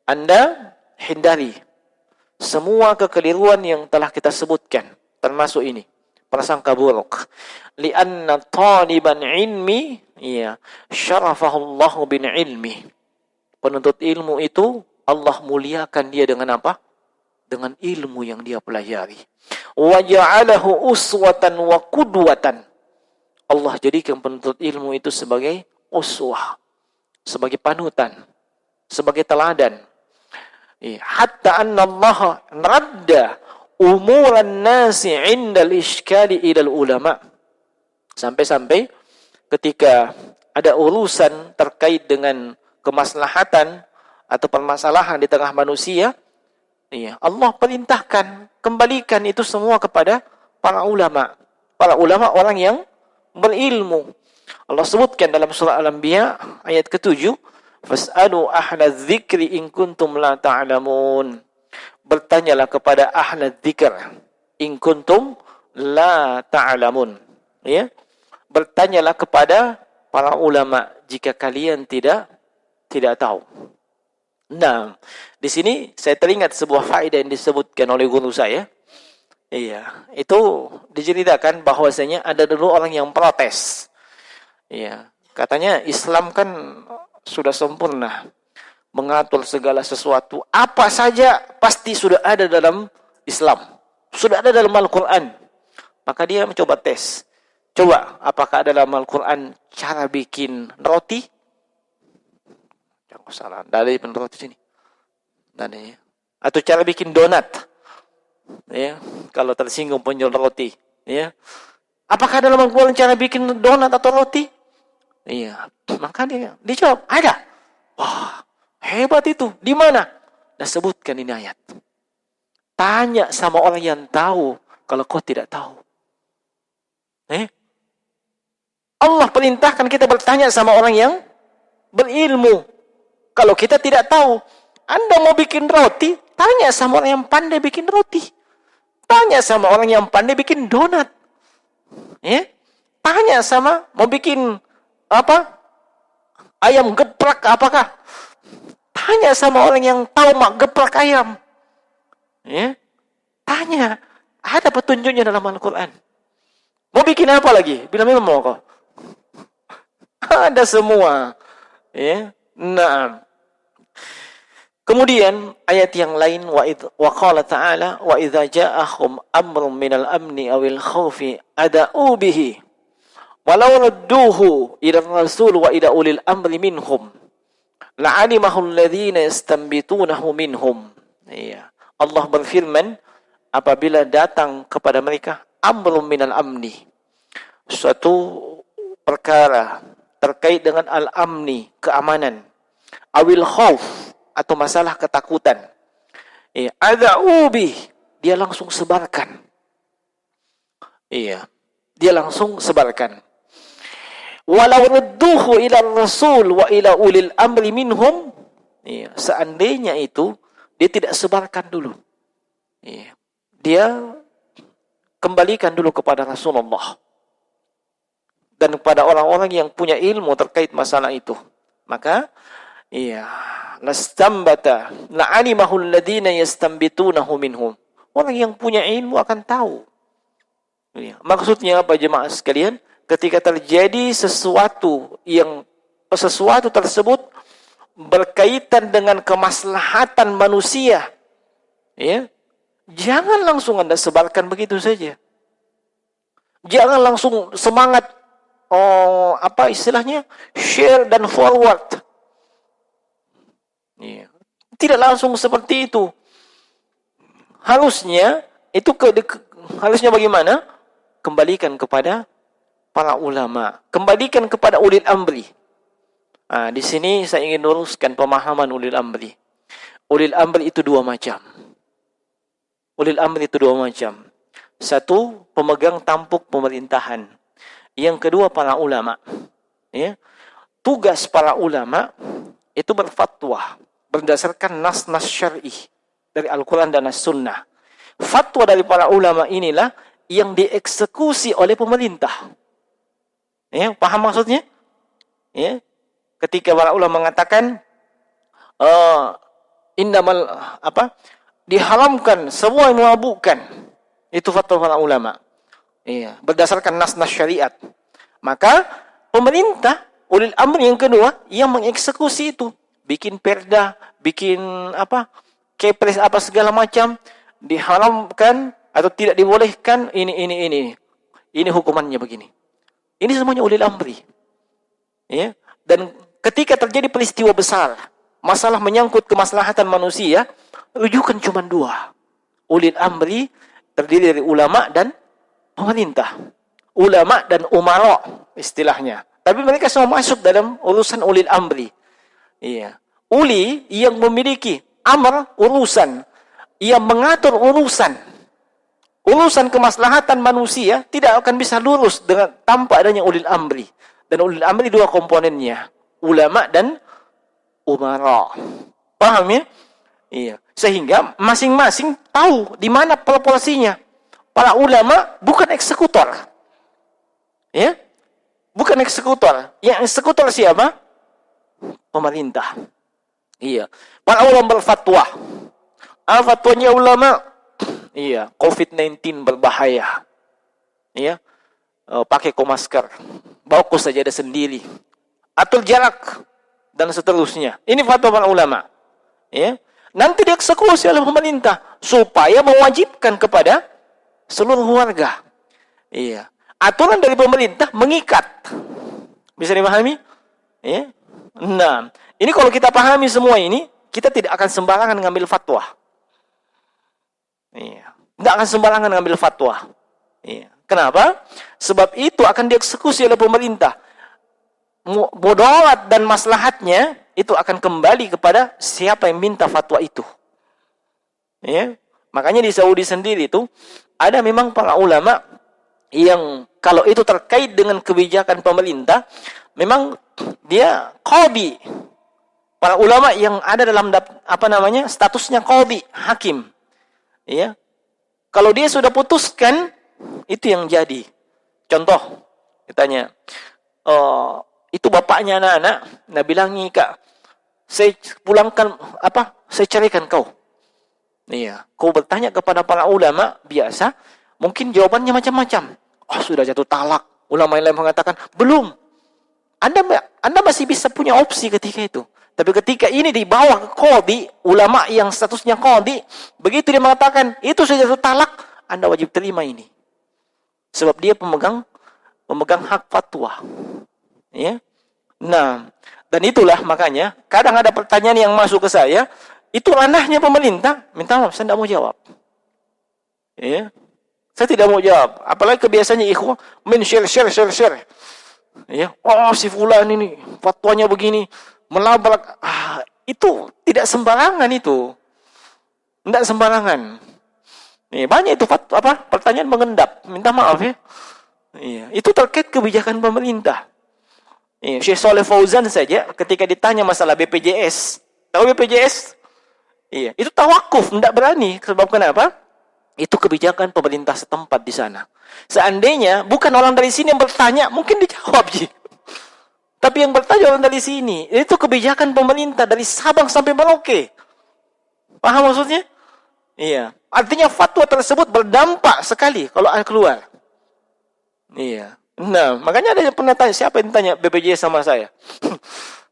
Anda hindari semua kekeliruan yang telah kita sebutkan, termasuk ini, prasangka buruk. Li'anna taliban ilmi, ya, syarafahullahu bin ilmi. Penuntut ilmu itu Allah muliakan dia dengan apa? Dengan ilmu yang dia pelajari. Wa ja'alahu uswatan wa qudwatan. Allah jadikan penuntut ilmu itu sebagai uswah, sebagai panutan, sebagai teladan. Hatta anna Allah radda umuran nasi 'inda al-ishkali ila ulama. Sampai-sampai ketika ada urusan terkait dengan kemaslahatan atau permasalahan di tengah manusia, Allah perintahkan kembalikan itu semua kepada para ulama. Para ulama orang yang berilmu. Allah sebutkan dalam surah Al-Anbiya ayat ke-7, fas'alu ahla dzikri in kuntum la ta'lamun. Bertanyalah kepada ahla dzikr in kuntum la ta'lamun. Ya. Bertanyalah kepada para ulama jika kalian tidak tahu. Nah, di sini saya teringat sebuah faedah yang disebutkan oleh guru saya. Iya, itu diceritakan bahwasanya ada dulu orang yang protes. Iya, katanya Islam kan sudah sempurna, mengatur segala sesuatu, apa saja pasti sudah ada dalam Islam, sudah ada dalam Al-Quran. Maka dia mencoba tes. Coba, apakah ada dalam Al-Quran cara bikin roti? Jangan salah, dari roti sini. Ya. Atau cara bikin donat. Ya, kalau tersinggung penjual roti, ya. Apakah dalam Al-Quran cara bikin donat atau roti? Iya, maka dia jawab, ada. Wah, hebat itu. Di mana? Nah, sebutkan ini ayat. Tanya sama orang yang tahu kalau kau tidak tahu. Allah perintahkan kita bertanya sama orang yang berilmu. Kalau kita tidak tahu, Anda mau bikin roti, tanya sama orang yang pandai bikin roti. Tanya sama orang yang pandai bikin donat. Tanya sama mau bikin apa? Ayam geprek apakah? Tanya sama orang yang tahu mak geprek ayam. Tanya. Ada petunjuknya dalam Al-Quran. Mau bikin apa lagi? Bila memang mau kau. Ada semua. Ya. Nah. Kemudian ayat yang lain wa qala ta'ala wa idza ja'ahum amrun minal amni awil khaufi ada'u bihi walau radduhu ila rasul wa ila ulil amri minhum la'alimahu alladhina yastanbitunahu minhum. Iya. Allah berfirman, apabila datang kepada mereka amrun minal amni, suatu perkara terkait dengan al-amni, keamanan, awil khauf, atau masalah ketakutan, ada'ubi, dia langsung sebarkan. Iya, dia langsung sebarkan. Walau radduhu ila rasul wa ila ulil amri minhum, iya, seandainya itu dia tidak sebarkan dulu. Iya, dia kembalikan dulu kepada Rasulullah dan kepada orang-orang yang punya ilmu terkait masalah itu. Maka iya, lastambata la'alimahu alladhina yastambitunahu minhum. Orang yang punya ilmu akan tahu. Ya. Maksudnya apa jemaah sekalian? Ketika terjadi sesuatu tersebut berkaitan dengan kemaslahatan manusia, ya, jangan langsung Anda sebarkan begitu saja. Jangan langsung semangat, share dan forward. Ya. Tidak langsung seperti itu. Harusnya harusnya bagaimana? Kembalikan kepada para ulama, kembalikan kepada ulil amri. Di sini saya ingin luruskan pemahaman ulil amri. Ulil amri itu dua macam. Satu, pemegang tampuk pemerintahan. Yang kedua, para ulama. Ya. Tugas para ulama itu berfatwa berdasarkan nas-nas syar'i dari Al-Quran dan As-Sunnah. Fatwa dari para ulama inilah yang dieksekusi oleh pemerintah. Ya, paham maksudnya? Ya. Ketika para ulama mengatakan diharamkan semua yang memabukkan. Itu fatwa para ulama. Iya, berdasarkan nas-nas syariat. Maka pemerintah, ulil amri yang kedua, yang mengeksekusi itu. Bikin perda, bikin kepres segala macam, diharamkan atau tidak dibolehkan ini. Ini hukumannya begini. Ini semuanya ulil amri. Ya. Dan ketika terjadi peristiwa besar, masalah menyangkut kemaslahatan manusia, rujukan cuma dua. Ulil amri terdiri dari ulama dan pemerintah. Ulama dan umara istilahnya. Tapi mereka semua masuk dalam urusan ulil amri. Iya. Uli yang memiliki amr, urusan, yang mengatur urusan kemaslahatan manusia tidak akan bisa lurus tanpa adanya ulil amri. Dan ulil amri dua komponennya, ulama dan umara. Paham ya? Iya. Sehingga masing-masing tahu di mana proporsinya. Para ulama bukan eksekutor. Ya? Bukan eksekutor. Yang eksekutor siapa? Pemerintah. Iya. Para ulama berfatwa. Fatwanya ulama, iya, COVID-19 berbahaya. Iya. Pakai masker. Bawa sajadah sendiri. Atur jarak dan seterusnya. Ini fatwa para ulama. Ya. Nanti dieksekusi oleh pemerintah supaya mewajibkan kepada seluruh warga. Iya. Aturan dari pemerintah mengikat. Bisa dipahami? Ya. Nah, ini kalau kita pahami semua ini, kita tidak akan sembarangan ngambil fatwa. Iya. Tidak akan sembarangan ngambil fatwa. Iya. Kenapa? Sebab itu akan dieksekusi oleh pemerintah. Mudarat dan maslahatnya itu akan kembali kepada siapa yang minta fatwa itu. Ya. Makanya di Saudi sendiri itu ada memang para ulama yang kalau itu terkait dengan kebijakan pemerintah, memang dia qadhi. Para ulama yang ada dalam statusnya qadhi, hakim. Ya. Kalau dia sudah putuskan, itu yang jadi. Contoh, ditanya, itu bapaknya anak-anak, nah bilangi, Kak, saya pulangkan, saya ceraikan kau. Iya, kau bertanya kepada para ulama biasa, mungkin jawabannya macam-macam. Oh, sudah jatuh talak. Ulama yang lain mengatakan, belum. Anda masih bisa punya opsi ketika itu. Tapi ketika ini dibawa ke qadhi, ulama yang statusnya qadhi, begitu dia mengatakan, itu sudah jatuh talak, Anda wajib terima ini. Sebab dia pemegang hak fatwa. Ya. Nah, dan itulah makanya, kadang ada pertanyaan yang masuk ke saya, itu ranahnya pemerintah, minta maaf, saya tidak mau jawab. Ya. Saya tidak mau jawab. Apalagi kebiasaannya ikhwah, share. Ya, oh si fulan ini fatwanya begini, melabrak. Itu tidak sembarangan itu. Tidak sembarangan. Banyak itu pertanyaan mengendap. Minta maaf ya. Iya, itu terkait kebijakan pemerintah. Syekh Saleh Fauzan saja ketika ditanya masalah BPJS. Tahu BPJS? Iya, itu tawakuf, tidak berani. Sebab kenapa? Itu kebijakan pemerintah setempat di sana. Seandainya bukan orang dari sini yang bertanya, mungkin dijawab sih. Tapi yang bertanya orang dari sini, itu kebijakan pemerintah dari Sabang sampai Merauke. Paham maksudnya? Iya. Artinya fatwa tersebut berdampak sekali kalau keluar. Iya. Nah, makanya ada yang pernah tanya, siapa yang tanya BPJS sama saya?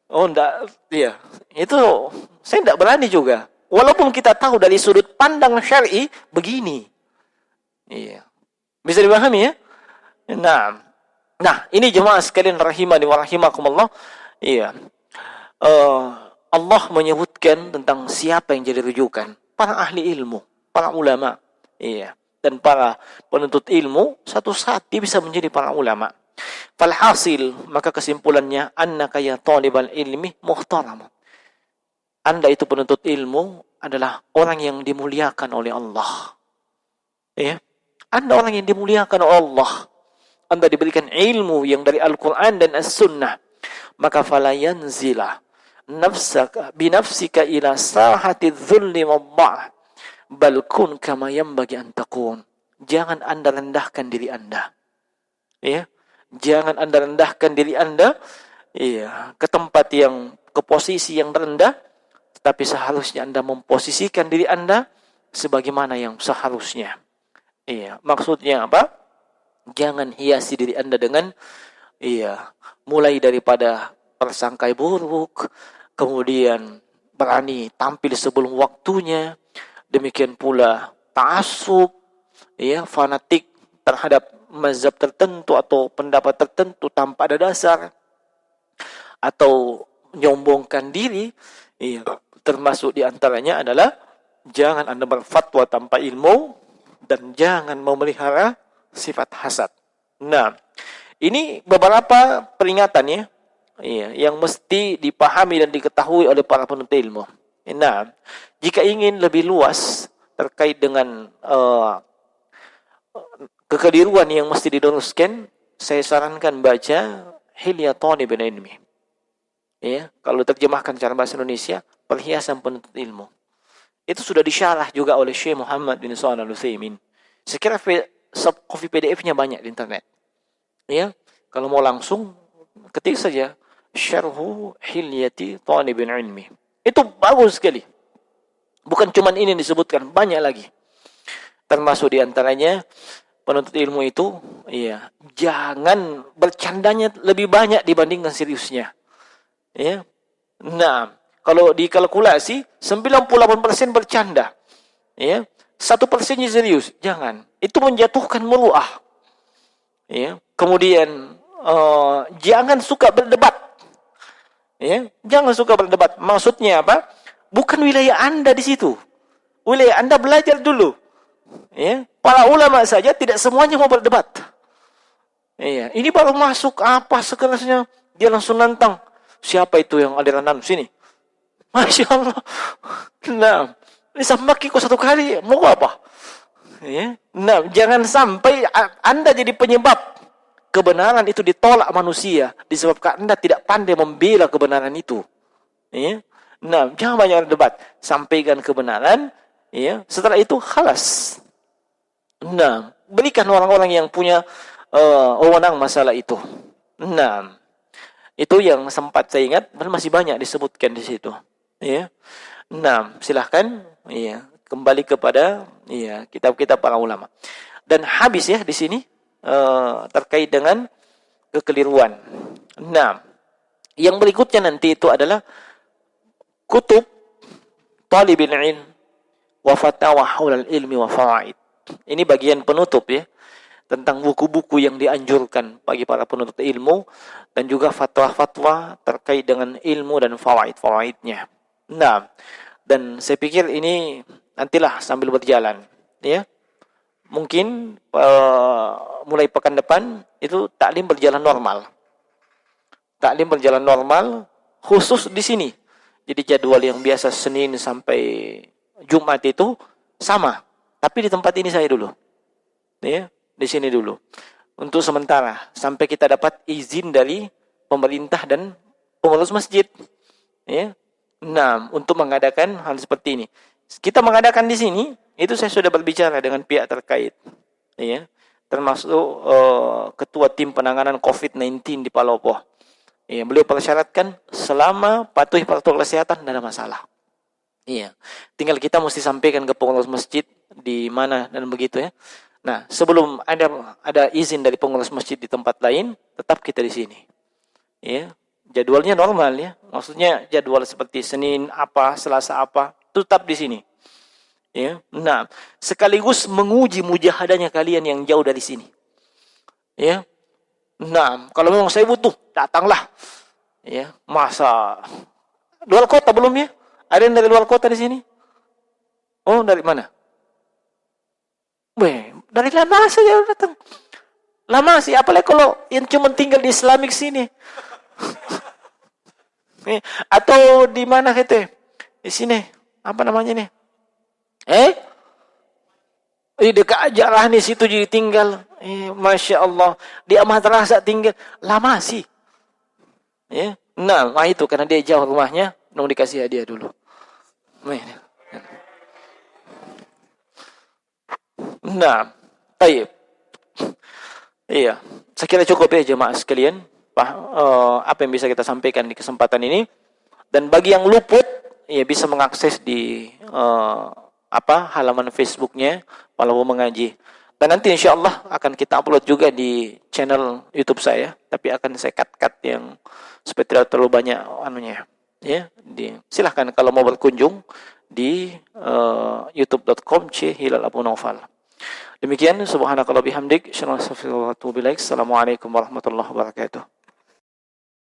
Oh, enggak. Iya. Itu saya enggak berani juga. Walaupun kita tahu dari sudut pandang syar'i begini. Iya. Bisa dipahami ya? Nah, ini jemaah sekalian rahimani wa rahimakumullah. Iya. Allah menyebutkan tentang siapa yang jadi rujukan. Para ahli ilmu, para ulama. Iya. Dan para penuntut ilmu, satu saat dia bisa menjadi para ulama. Falhasil, maka kesimpulannya, annaka ya talibal ilmi muhtaram. Anda itu penuntut ilmu adalah orang yang dimuliakan oleh Allah. Ya. Anda orang yang dimuliakan oleh Allah. Anda diberikan ilmu yang dari Al-Quran dan As-Sunnah. Maka fala yanzila binafsika ila sahati dhulli wadda'ah. Bal kun kama yanbaghi an takun. Jangan Anda rendahkan diri Anda. Ya. Jangan Anda rendahkan diri Anda ke tempat yang, ke posisi yang rendah. Tapi seharusnya Anda memposisikan diri Anda sebagaimana yang seharusnya. Iya, maksudnya apa? Jangan hiasi diri Anda dengan mulai daripada persangka buruk, kemudian berani tampil sebelum waktunya, demikian pula ta'assub, fanatik terhadap mazhab tertentu atau pendapat tertentu tanpa ada dasar, atau menyombongkan diri. Termasuk diantaranya adalah jangan Anda berfatwa tanpa ilmu dan jangan memelihara sifat hasad. Nah, ini beberapa peringatan yang mesti dipahami dan diketahui oleh para penuntut ilmu. Nah, jika ingin lebih luas terkait dengan kekeliruan yang mesti diluruskan, saya sarankan baca Hilyatul Thalibul Ilmi. Kalau terjemahkan cara bahasa Indonesia, perhiasan penuntut ilmu. Itu sudah disyarah juga oleh Syekh Muhammad bin Shalih Al-Utsaimin. Sekira copy PDF-nya banyak di internet. Kalau mau langsung, ketik saja Syarhu Hilyati Thalibul Ilmi. Itu bagus sekali. Bukan cuma ini disebutkan, banyak lagi. Termasuk di antaranya penuntut ilmu itu, jangan bercandanya lebih banyak dibandingkan seriusnya. Nah, kalau dikalkulasi 98% bercanda. 1%-nya serius. Jangan. Itu menjatuhkan muruah. Kemudian jangan suka berdebat. Jangan suka berdebat. Maksudnya apa? Bukan wilayah Anda di situ. Wilayah Anda belajar dulu. Para ulama saja tidak semuanya mau berdebat. Ini baru masuk apa sekelasnya, dia langsung nantang. Siapa itu yang aliran sini? Masya Allah. Nah, ini sama kiko satu kali, mau apa? Nah, jangan sampai Anda jadi penyebab kebenaran itu ditolak manusia disebabkan Anda tidak pandai membela kebenaran itu. Nah, jangan banyak debat, sampaikan kebenaran. Setelah itu khalas. Nah, berikan orang-orang yang punya wewenang masalah itu. Nah, itu yang sempat saya ingat dan masih banyak disebutkan di situ. Nah, silahkan kembali kepada kitab-kitab para ulama. Dan habis ya di sini terkait dengan kekeliruan. Nah, yang berikutnya nanti itu adalah kutub talibil ilm wa fatawa haulal ilmi wa fawaid. Ini bagian penutup ya, tentang buku-buku yang dianjurkan bagi para penuntut ilmu dan juga fatwa-fatwa terkait dengan ilmu dan fawaid-fawaidnya. Nah, dan saya pikir ini nantilah sambil berjalan ya. Mungkin mulai pekan depan itu taklim berjalan normal. Taklim berjalan normal khusus di sini. Jadi jadwal yang biasa Senin sampai Jumat itu sama, tapi di tempat ini saya dulu. Ya, di sini dulu. Untuk sementara sampai kita dapat izin dari pemerintah dan pengurus masjid. Ya. Nah, untuk mengadakan hal seperti ini. Kita mengadakan di sini, itu saya sudah berbicara dengan pihak terkait. Ya. Termasuk ketua tim penanganan COVID-19 di Palopo. Ya, beliau persyaratkan selama patuhi protokol kesehatan tidak ada masalah. Iya. Tinggal kita mesti sampaikan ke pengurus masjid di mana dan begitu ya. Nah, sebelum ada izin dari pengurus masjid di tempat lain, tetap kita di sini. Ya. Jadwalnya normal ya. Maksudnya jadwal seperti Senin apa, Selasa apa, tetap di sini. Ya. Nah, sekaligus menguji mujahadahnya kalian yang jauh dari sini. Ya. Nah, kalau memang saya butuh, datanglah. Ya, masa luar kota belum ya? Ada yang dari luar kota di sini? Oh, dari mana? Dari lama saja datang. Lama sih, apalagi kalau yang cuma tinggal di Islamic sini. Atau di mana gitu? Di sini. Apa namanya nih? Dekat aja lah nih situ jadi tinggal. Masya Allah. Di Madrasah tinggal. Lama sih. Ya. Nah, itu karena dia jauh rumahnya. Nung dikasih hadiah dulu. Nah, baik. Iya. Saya kira cukup ya jemaah sekalian. Apa yang bisa kita sampaikan di kesempatan ini. Dan bagi yang luput, ya bisa mengakses di halaman Facebooknya Palopo Mengaji. Dan nanti insya Allah akan kita upload juga di channel YouTube saya. Tapi akan saya cut yang supaya tidak terlalu banyak anunya. Ya, silahkan kalau mau berkunjung di youtube.com Hilal Abu Naufal. Demikian subhanakallah bihamdik. Assalamualaikum warahmatullahi wabarakatuh.